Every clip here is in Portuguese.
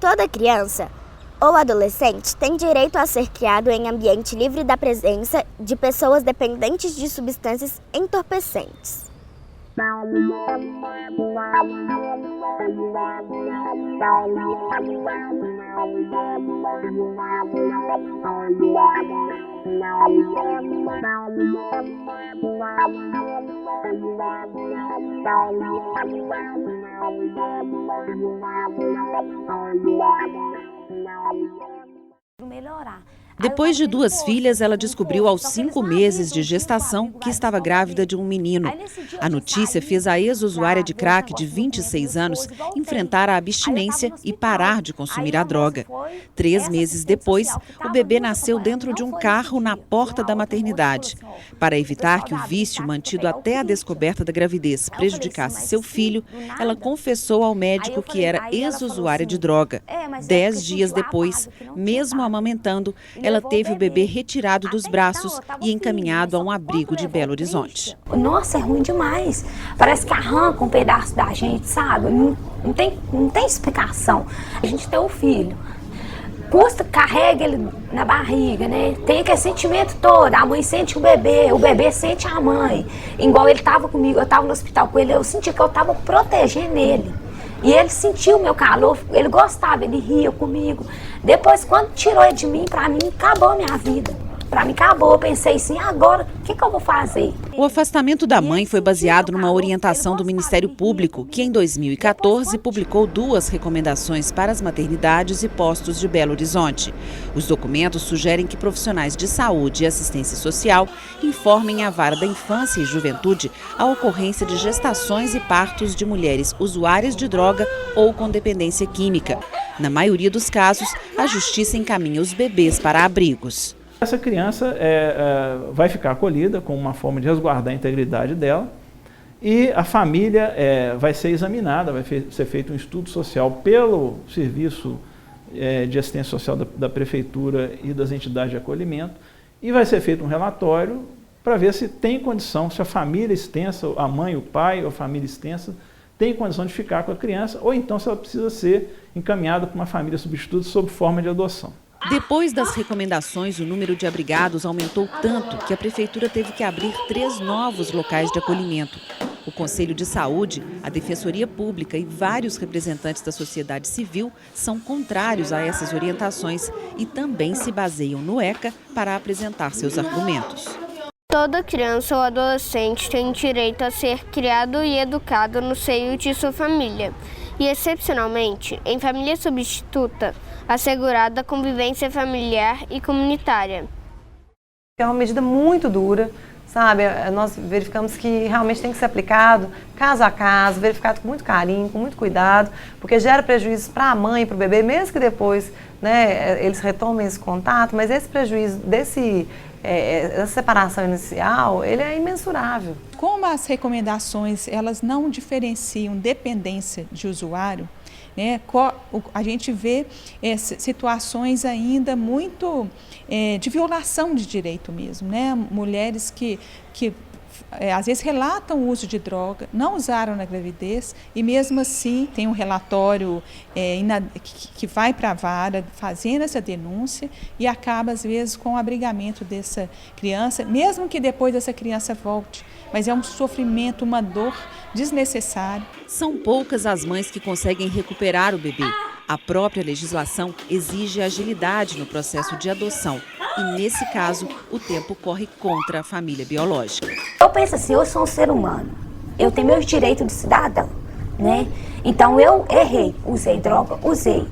Toda criança ou adolescente tem direito a ser criado em ambiente livre da presença de pessoas dependentes de substâncias entorpecentes. Depois de 2 filhas, ela descobriu aos 5 meses de gestação que estava grávida de um menino. A notícia fez a ex-usuária de crack de 26 anos enfrentar a abstinência e parar de consumir a droga. 3 meses depois, o bebê nasceu dentro de um carro na porta da maternidade. Para evitar que o vício mantido até a descoberta da gravidez prejudicasse seu filho, ela confessou ao médico que era ex-usuária de droga. 10 dias depois, mesmo amamentando, ela teve o bebê retirado dos braços e encaminhado a um abrigo de Belo Horizonte. Nossa, é ruim demais. Parece que arranca um pedaço da gente, sabe? Não tem explicação. A gente tem um filho. Carrega ele na barriga, né? Tem aquele sentimento todo. A mãe sente o bebê sente a mãe. Igual ele estava comigo, eu estava no hospital com ele, eu senti que eu estava protegendo ele. E ele sentiu o meu calor, ele gostava, ele ria comigo. Depois, quando tirou ele de mim, pra mim, acabou a minha vida. Pra mim, acabou. Eu pensei assim, agora, o que eu vou fazer? O afastamento da mãe foi baseado numa orientação do Ministério Público, que em 2014 publicou 2 recomendações para as maternidades e postos de Belo Horizonte. Os documentos sugerem que profissionais de saúde e assistência social informem a Vara da Infância e Juventude a ocorrência de gestações e partos de mulheres usuárias de droga ou com dependência química. Na maioria dos casos, a Justiça encaminha os bebês para abrigos. Essa criança vai ficar acolhida como uma forma de resguardar a integridade dela e a família vai ser examinada, vai ser feito um estudo social pelo Serviço de Assistência Social da Prefeitura e das entidades de acolhimento e vai ser feito um relatório para ver se tem condição, se a família extensa, a mãe, o pai ou a família extensa tem condição de ficar com a criança ou então se ela precisa ser encaminhada para uma família substituta sob forma de adoção. Depois das recomendações, o número de abrigados aumentou tanto que a Prefeitura teve que abrir 3 novos locais de acolhimento. O Conselho de Saúde, a Defensoria Pública e vários representantes da sociedade civil são contrários a essas orientações e também se baseiam no ECA para apresentar seus argumentos. Toda criança ou adolescente tem direito a ser criado e educado no seio de sua família e, excepcionalmente, em família substituta, assegurada a convivência familiar e comunitária. É uma medida muito dura, sabe? Nós verificamos que realmente tem que ser aplicado caso a caso, verificado com muito carinho, com muito cuidado, porque gera prejuízos para a mãe e para o bebê, mesmo que depois, né, eles retomem esse contato, mas esse prejuízo essa separação inicial, ele é imensurável. Como as recomendações, elas não diferenciam dependência de usuário, né, a gente vê situações ainda muito de violação de direito mesmo, né? Mulheres que às vezes relatam o uso de droga, não usaram na gravidez e mesmo assim tem um relatório que vai para a vara fazendo essa denúncia e acaba às vezes com o abrigamento dessa criança, mesmo que depois essa criança volte, mas é um sofrimento, uma dor desnecessária. São poucas as mães que conseguem recuperar o bebê. A própria legislação exige agilidade no processo de adoção e, nesse caso, o tempo corre contra a família biológica. Eu penso assim, eu sou um ser humano, eu tenho meus direitos de cidadão, né? Então eu errei, usei droga,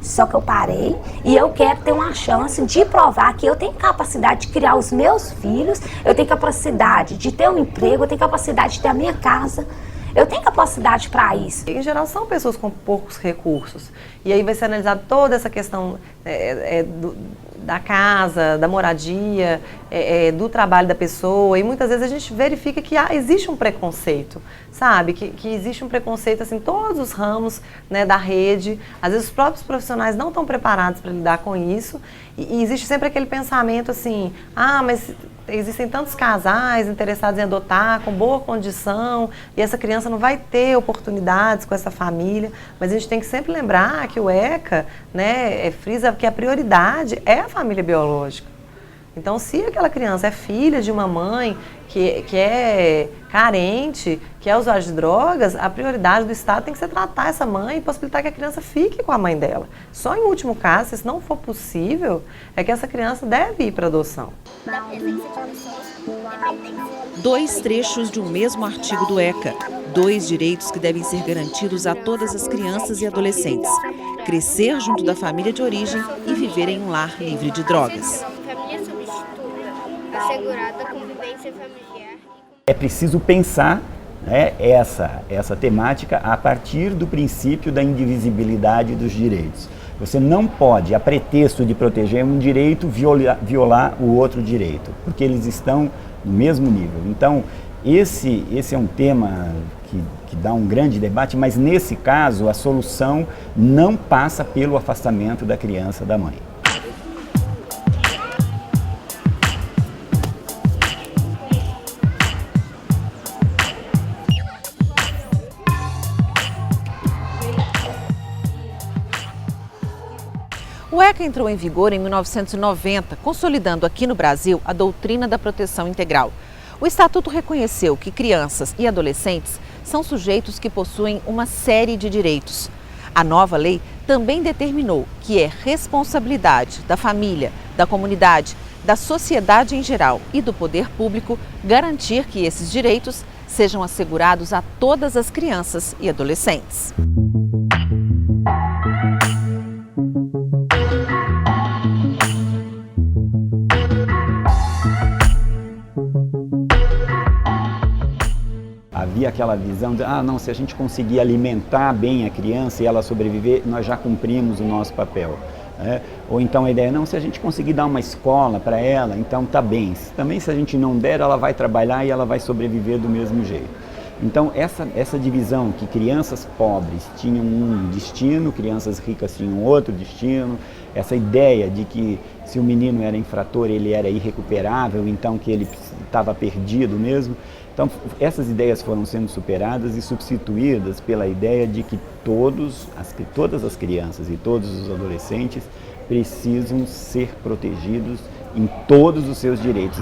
só que eu parei e eu quero ter uma chance de provar que eu tenho capacidade de criar os meus filhos, eu tenho capacidade de ter um emprego, eu tenho capacidade de ter a minha casa. Eu tenho capacidade para isso. Em geral, são pessoas com poucos recursos. E aí vai ser analisada toda essa questão da casa, da moradia, do trabalho da pessoa. E muitas vezes a gente verifica que existe um preconceito, sabe? Que existe um preconceito assim, em todos os ramos, né, da rede. Às vezes os próprios profissionais não estão preparados para lidar com isso. E existe sempre aquele pensamento assim, mas existem tantos casais interessados em adotar, com boa condição, e essa criança não vai ter oportunidades com essa família, mas a gente tem que sempre lembrar que o ECA, né, frisa que a prioridade é a família biológica. Então, se aquela criança é filha de uma mãe que é carente, que é usuária de drogas, a prioridade do Estado tem que ser tratar essa mãe e possibilitar que a criança fique com a mãe dela. Só em último caso, se isso não for possível, é que essa criança deve ir para adoção. Dois trechos de um mesmo artigo do ECA. 2 direitos que devem ser garantidos a todas as crianças e adolescentes. Crescer junto da família de origem e viver em um lar livre de drogas. Assegurada convivência familiar. É preciso pensar, né, essa temática a partir do princípio da indivisibilidade dos direitos. Você não pode, a pretexto de proteger um direito, violar o outro direito, porque eles estão no mesmo nível. Então, esse é um tema que dá um grande debate, mas nesse caso a solução não passa pelo afastamento da criança da mãe. O ECA entrou em vigor em 1990, consolidando aqui no Brasil a doutrina da proteção integral. O Estatuto reconheceu que crianças e adolescentes são sujeitos que possuem uma série de direitos. A nova lei também determinou que é responsabilidade da família, da comunidade, da sociedade em geral e do poder público garantir que esses direitos sejam assegurados a todas as crianças e adolescentes. Havia aquela visão de, não, se a gente conseguir alimentar bem a criança e ela sobreviver, nós já cumprimos o nosso papel. Ou então a ideia, não, se a gente conseguir dar uma escola para ela, então tá bem. Também se a gente não der, ela vai trabalhar e ela vai sobreviver do mesmo jeito. Então essa divisão que crianças pobres tinham um destino, crianças ricas tinham outro destino, essa ideia de que se o menino era infrator, ele era irrecuperável, então que ele estava perdido mesmo. Então, essas ideias foram sendo superadas e substituídas pela ideia de que todas as crianças e todos os adolescentes precisam ser protegidos em todos os seus direitos.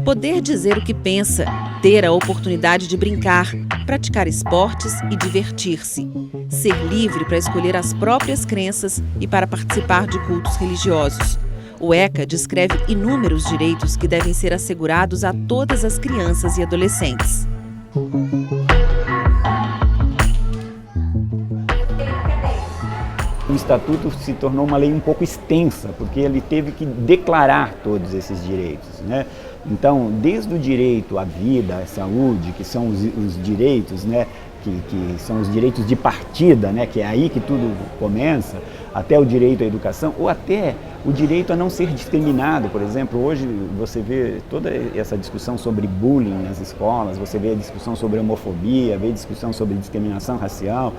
Poder dizer o que pensa, ter a oportunidade de brincar, praticar esportes e divertir-se. Ser livre para escolher as próprias crenças e para participar de cultos religiosos. O ECA descreve inúmeros direitos que devem ser assegurados a todas as crianças e adolescentes. O Estatuto se tornou uma lei um pouco extensa, porque ele teve que declarar todos esses direitos, né? Então, desde o direito à vida, à saúde, que são os direitos, né, que são os direitos de partida, né, que é aí que tudo começa, até o direito à educação, ou até o direito a não ser discriminado. Por exemplo, hoje você vê toda essa discussão sobre bullying nas escolas, você vê a discussão sobre homofobia, vê a discussão sobre discriminação racial.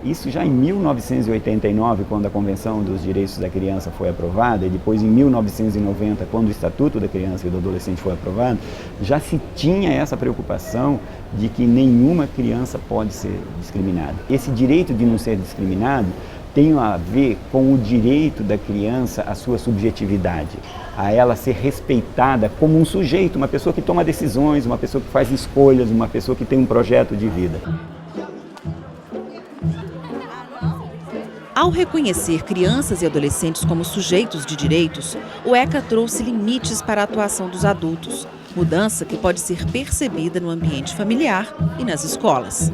Isso já em 1989, quando a Convenção dos Direitos da Criança foi aprovada, e depois em 1990, quando o Estatuto da Criança e do Adolescente foi aprovado, já se tinha essa preocupação de que nenhuma criança pode ser discriminada. Esse direito de não ser discriminado tem a ver com o direito da criança à sua subjetividade, a ela ser respeitada como um sujeito, uma pessoa que toma decisões, uma pessoa que faz escolhas, uma pessoa que tem um projeto de vida. Ao reconhecer crianças e adolescentes como sujeitos de direitos, o ECA trouxe limites para a atuação dos adultos, mudança que pode ser percebida no ambiente familiar e nas escolas.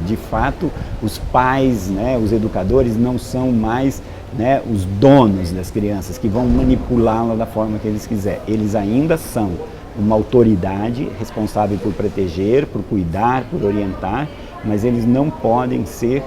De fato, os pais, né, os educadores não são mais, né, os donos das crianças que vão manipulá-la da forma que eles quiserem. Eles ainda são uma autoridade responsável por proteger, por cuidar, por orientar, mas eles não podem ser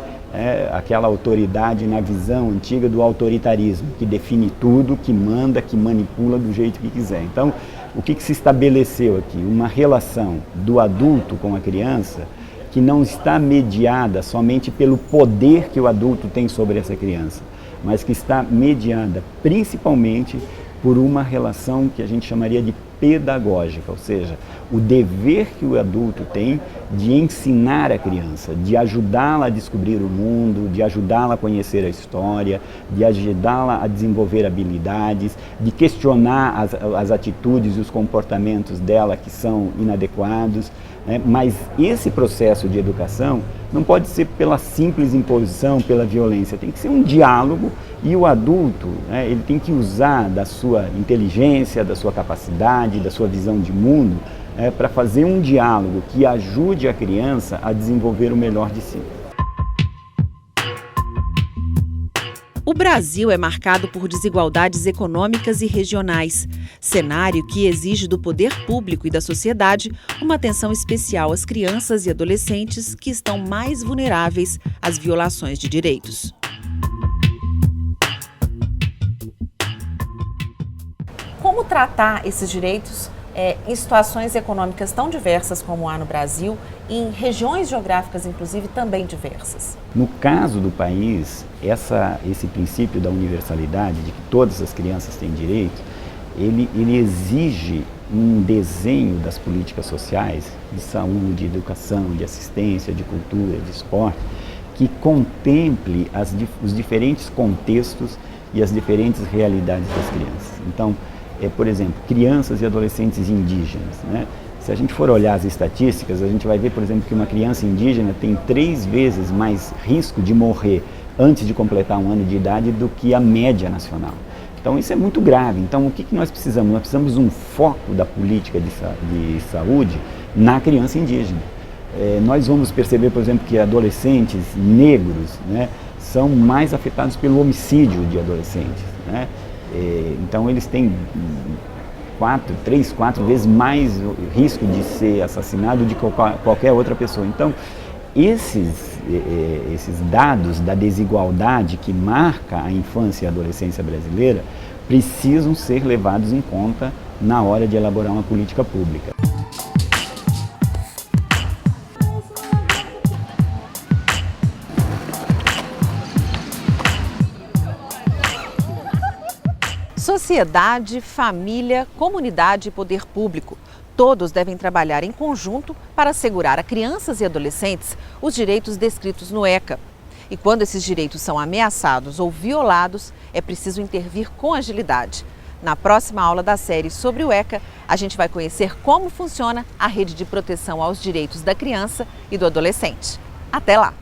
aquela autoridade na visão antiga do autoritarismo, que define tudo, que manda, que manipula do jeito que quiser. Então, o que se estabeleceu aqui? Uma relação do adulto com a criança que não está mediada somente pelo poder que o adulto tem sobre essa criança, mas que está mediada principalmente por uma relação que a gente chamaria de pedagógica, ou seja, o dever que o adulto tem de ensinar a criança, de ajudá-la a descobrir o mundo, de ajudá-la a conhecer a história, de ajudá-la a desenvolver habilidades, de questionar as atitudes e os comportamentos dela que são inadequados. Mas esse processo de educação não pode ser pela simples imposição, pela violência, tem que ser um diálogo e o adulto, ele tem que usar da sua inteligência, da sua capacidade, da sua visão de mundo, para fazer um diálogo que ajude a criança a desenvolver o melhor de si. O Brasil é marcado por desigualdades econômicas e regionais, cenário que exige do poder público e da sociedade uma atenção especial às crianças e adolescentes que estão mais vulneráveis às violações de direitos. Como tratar esses direitos em situações econômicas tão diversas como há no Brasil e em regiões geográficas, inclusive, também diversas? No caso do país, esse princípio da universalidade, de que todas as crianças têm direito, ele exige um desenho das políticas sociais, de saúde, de educação, de assistência, de cultura, de esporte, que contemple os diferentes contextos e as diferentes realidades das crianças. Então, por exemplo, crianças e adolescentes indígenas, Se a gente for olhar as estatísticas, a gente vai ver, por exemplo, que uma criança indígena tem 3 vezes mais risco de morrer antes de completar 1 ano de idade do que a média nacional. Então isso é muito grave. Então o que nós precisamos? Nós precisamos um foco da política de saúde na criança indígena. Nós vamos perceber, por exemplo, que adolescentes negros, são mais afetados pelo homicídio de adolescentes, Então eles têm 3, 4 vezes mais risco de ser assassinado do que qualquer outra pessoa. Então, esses dados da desigualdade que marca a infância e a adolescência brasileira precisam ser levados em conta na hora de elaborar uma política pública. Sociedade, família, comunidade e poder público. Todos devem trabalhar em conjunto para assegurar a crianças e adolescentes os direitos descritos no ECA. E quando esses direitos são ameaçados ou violados, é preciso intervir com agilidade. Na próxima aula da série sobre o ECA, a gente vai conhecer como funciona a rede de proteção aos direitos da criança e do adolescente. Até lá!